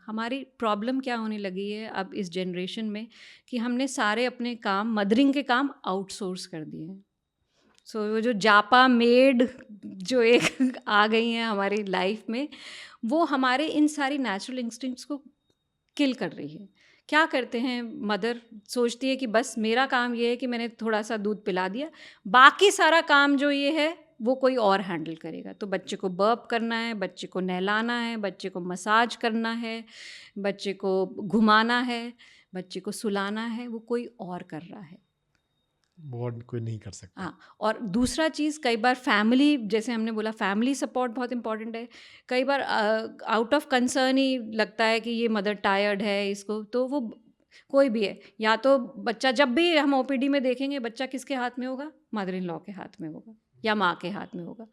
हमारी प्रॉब्लम क्या होने लगी है अब इस जनरेशन में कि हमने सारे अपने काम, मदरिंग के काम आउटसोर्स कर दिए हैं। सो वो जो जापा मेड जो एक आ गई हैं हमारी लाइफ में, वो हमारे इन सारी नेचुरल इंस्टिंक्ट्स को किल कर रही है। क्या करते हैं, मदर सोचती है कि बस मेरा काम ये है कि मैंने थोड़ा सा दूध पिला दिया, बाकी सारा काम जो ये है वो कोई और हैंडल करेगा। तो बच्चे को बर्प करना है, बच्चे को नहलाना है, बच्चे को मसाज करना है, बच्चे को घुमाना है, बच्चे को सुलाना है, वो कोई और कर रहा है। वो कोई नहीं कर सकता। हाँ, और दूसरा चीज़, कई बार फैमिली, जैसे हमने बोला फैमिली सपोर्ट बहुत इंपॉर्टेंट है। कई बार आउट ऑफ कंसर्न ही लगता है कि ये मदर टायर्ड है, इसको तो वो कोई भी है, या तो बच्चा, जब भी हम ओपीडी में देखेंगे बच्चा किसके हाथ में होगा, मदर इन लॉ के हाथ में होगा या माँ के हाथ में होगा।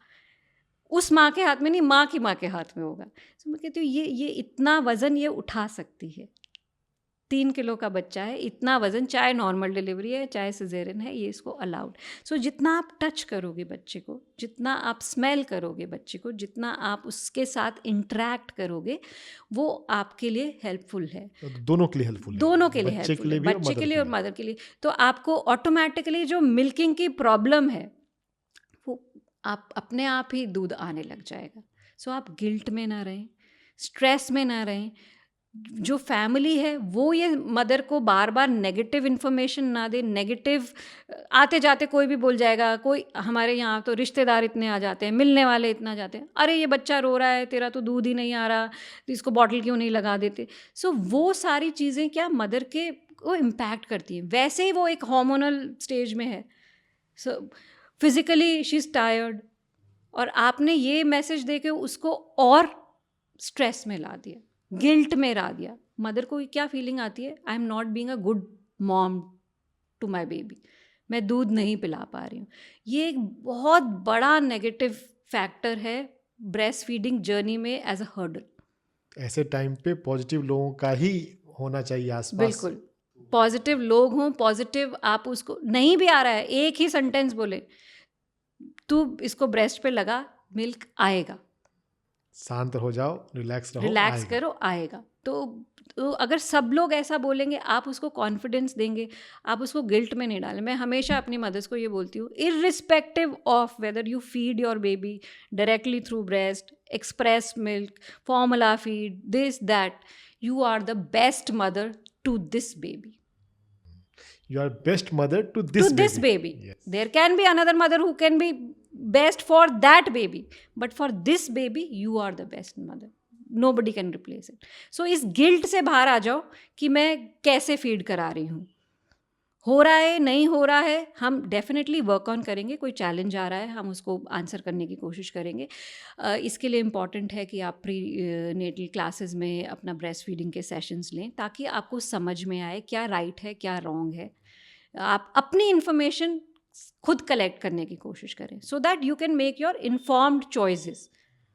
उस माँ के हाथ में नहीं, माँ की माँ के हाथ में होगा। तो मैं कहती हूँ ये इतना वज़न ये उठा सकती है। 3 किलो का बच्चा है, इतना वज़न, चाहे नॉर्मल डिलीवरी है चाहे सिजेरियन है, ये इसको अलाउड। सो जितना आप टच करोगे बच्चे को, जितना आप स्मेल करोगे बच्चे को, जितना आप उसके साथ इंटरेक्ट करोगे, वो आपके लिए हेल्पफुल है। तो दोनों के लिए हेल्पफुल है, दोनों के लिए बच्चे के हेल्पफुल लिए है, भी और बच्चे मदर के लिए के और लिए। मदर के लिए। तो आपको ऑटोमेटिकली जो मिल्किंग की प्रॉब्लम है वो आप अपने आप ही दूध आने लग जाएगा। सो आप गिल्ट में ना रहें, स्ट्रेस में ना रहें। जो फैमिली है वो ये मदर को बार बार नेगेटिव इन्फॉर्मेशन ना दे। नेगेटिव आते जाते कोई भी बोल जाएगा, कोई हमारे यहाँ तो रिश्तेदार इतने आ जाते हैं, मिलने वाले इतना जाते हैं, अरे ये बच्चा रो रहा है, तेरा तो दूध ही नहीं आ रहा, तो इसको बॉटल क्यों नहीं लगा देते। सो वो सारी चीज़ें क्या मदर के को इम्पैक्ट करती हैं। वैसे ही वो एक हार्मोनल स्टेज में है, सो फिजिकली शी इज़ टायर्ड, और आपने ये मैसेज दे के उसको और स्ट्रेस में ला दिया, गिल्ट में ला दिया। मदर को क्या फीलिंग आती है, I am not being a good mom to my baby, मैं दूध नहीं पिला पा रही हूँ। ये एक बहुत बड़ा नेगेटिव फैक्टर है ब्रेस्ट फीडिंग जर्नी में एज अ हर्डल। ऐसे टाइम पे पॉजिटिव लोगों का ही होना चाहिए आसपास। बिल्कुल, पॉजिटिव लोग हों, पॉजिटिव, आप उसको नहीं भी आ रहा है, एक ही सेंटेंस बोले, तू इसको ब्रेस्ट पे लगा, मिल्क आएगा, शांत हो जाओ, रिलैक्स रहो, रिलैक्स आएगा। करो, आएगा। तो अगर सब लोग ऐसा बोलेंगे, आप उसको कॉन्फिडेंस देंगे, आप उसको गिल्ट में नहीं डालें। मैं हमेशा अपनी मदर्स को ये बोलती हूँ, irrespective of whether you feed your baby directly through breast, express milk, formula feed, this that, you are the best mother to this baby. You are best mother to To this this baby. baby. Yes. There can be another mother who can be best for that baby, but for this baby you are the best mother. Nobody can replace it. So इस guilt से बाहर आ जाओ कि मैं कैसे feed करा रही हूँ, हो रहा है नहीं हो रहा है, हम डेफिनेटली वर्क ऑन करेंगे। कोई चैलेंज आ रहा है, हम उसको आंसर करने की कोशिश करेंगे। इसके लिए इम्पॉर्टेंट है कि आप प्री नेटल क्लासेस में अपना ब्रेस्ट फीडिंग के सेशंस लें, ताकि आपको समझ में आए क्या राइट है क्या रॉन्ग है। आप अपनी इंफॉर्मेशन खुद कलेक्ट करने की कोशिश करें, so that you can make your informed choices.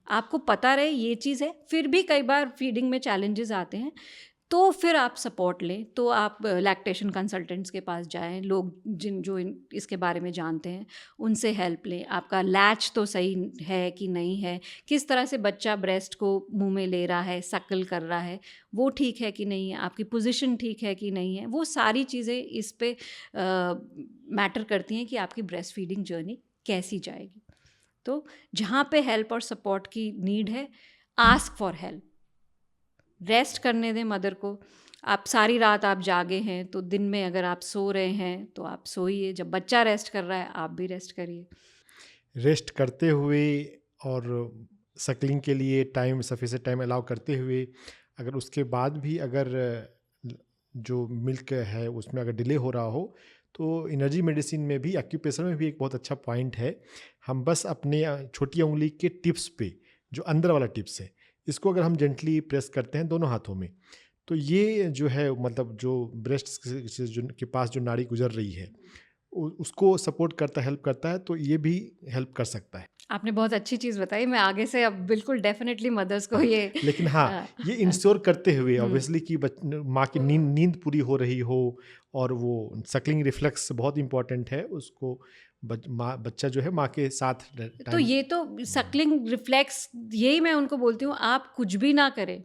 आपको पता रहे ये चीज़ है, फिर भी कई बार फीडिंग में चैलेंजेस आते हैं, तो फिर आप सपोर्ट लें। तो आप लैक्टेशन कंसल्टेंट्स के पास जाएं, लोग जो इसके बारे में जानते हैं उनसे हेल्प लें। आपका लैच तो सही है कि नहीं है, किस तरह से बच्चा ब्रेस्ट को मुंह में ले रहा है, सकल कर रहा है, वो ठीक है कि नहीं है, आपकी पोजीशन ठीक है कि नहीं है, वो सारी चीज़ें इस पे मैटर करती हैं कि आपकी ब्रेस्ट फीडिंग जर्नी कैसी जाएगी। तो जहाँ पे हेल्प और सपोर्ट की नीड है, आस्क फॉर हेल्प। रेस्ट करने दें मदर को। आप सारी रात आप जागे हैं, तो दिन में अगर आप सो रहे हैं तो आप सोइए, जब बच्चा रेस्ट कर रहा है आप भी रेस्ट करिए। रेस्ट करते हुए और सकलिंग के लिए टाइम, सफिशिएंट टाइम अलाउ करते हुए, अगर उसके बाद भी अगर जो मिल्क है उसमें अगर डिले हो रहा हो, तो एनर्जी मेडिसिन में भी, एक्यूप्रेशर में भी एक बहुत अच्छा पॉइंट है। हम बस अपने छोटी उंगली के टिप्स पे, जो अंदर वाला टिप्स है, इसको अगर हम जेंटली प्रेस करते हैं दोनों हाथों में, तो ये जो है मतलब जो ब्रेस्ट से जो के पास जो नाड़ी गुजर रही है उसको सपोर्ट करता है, हेल्प करता है, तो ये भी हेल्प कर सकता है। आपने बहुत अच्छी चीज़ बताई, मैं आगे से अब बिल्कुल डेफिनेटली मदर्स को ये लेकिन हाँ, ये इंश्योर करते हुए ऑब्वियसली कि माँ की नींद पूरी हो रही हो, और वो सकलिंग रिफ्लेक्स बहुत इंपॉर्टेंट है, उसको बच्चा जो है माँ के साथ तो ये तो सकलिंग रिफ्लेक्स, यही मैं उनको बोलती हूँ, आप कुछ भी ना करें,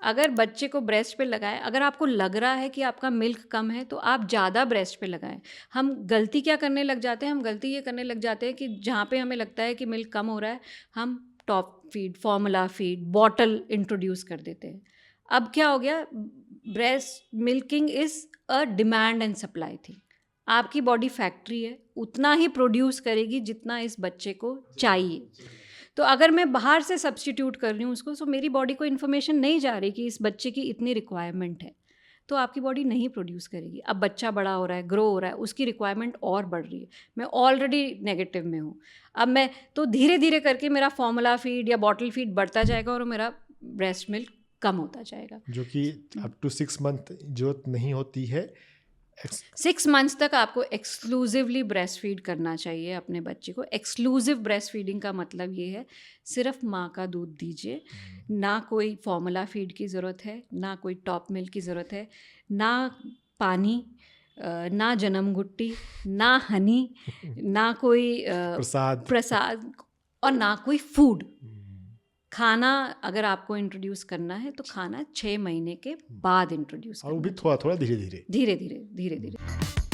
अगर बच्चे को ब्रेस्ट पे लगाएं, अगर आपको लग रहा है कि आपका मिल्क कम है तो आप ज़्यादा ब्रेस्ट पे लगाएं। हम गलती क्या करने लग जाते हैं, हम गलती ये करने लग जाते हैं कि जहाँ पे हमें लगता है कि मिल्क कम हो रहा है, हम top feed, formula feed, bottle introduce कर देते हैं। अब क्या हो गया, breast milking is a demand and supply thing. आपकी बॉडी फैक्ट्री है, उतना ही प्रोड्यूस करेगी जितना इस बच्चे को चाहिए। तो अगर मैं बाहर से सब्स्टिट्यूट कर रही हूँ उसको, तो मेरी बॉडी को इन्फॉर्मेशन नहीं जा रही कि इस बच्चे की इतनी रिक्वायरमेंट है, तो आपकी बॉडी नहीं प्रोड्यूस करेगी। अब बच्चा बड़ा हो रहा है, ग्रो हो रहा है, उसकी रिक्वायरमेंट और बढ़ रही है, मैं ऑलरेडी नेगेटिव में हूँ, अब मैं तो धीरे धीरे करके मेरा फॉर्मूला फीड या बॉटल फीड बढ़ता जाएगा और मेरा ब्रेस्ट मिल्क कम होता जाएगा। जो कि अप टू 6 मंथ जरूरत नहीं होती है। 6 मंथ्स तक आपको एक्सक्लूसिवली ब्रेस्ट फीड करना चाहिए अपने बच्चे को। एक्सक्लूसिव ब्रेस्ट फीडिंग का मतलब ये है, सिर्फ माँ का दूध दीजिए, ना कोई फॉर्मूला फीड की ज़रूरत है, ना कोई टॉप मिल्क की ज़रूरत है, ना पानी, ना जन्म गुट्टी, ना हनी, ना कोई प्रसाद और ना कोई फूड। खाना अगर आपको इंट्रोड्यूस करना है तो खाना 6 महीने के बाद इंट्रोड्यूस और वो करना भी थोड़ा थोड़ा धीरे धीरे धीरे धीरे धीरे धीरे।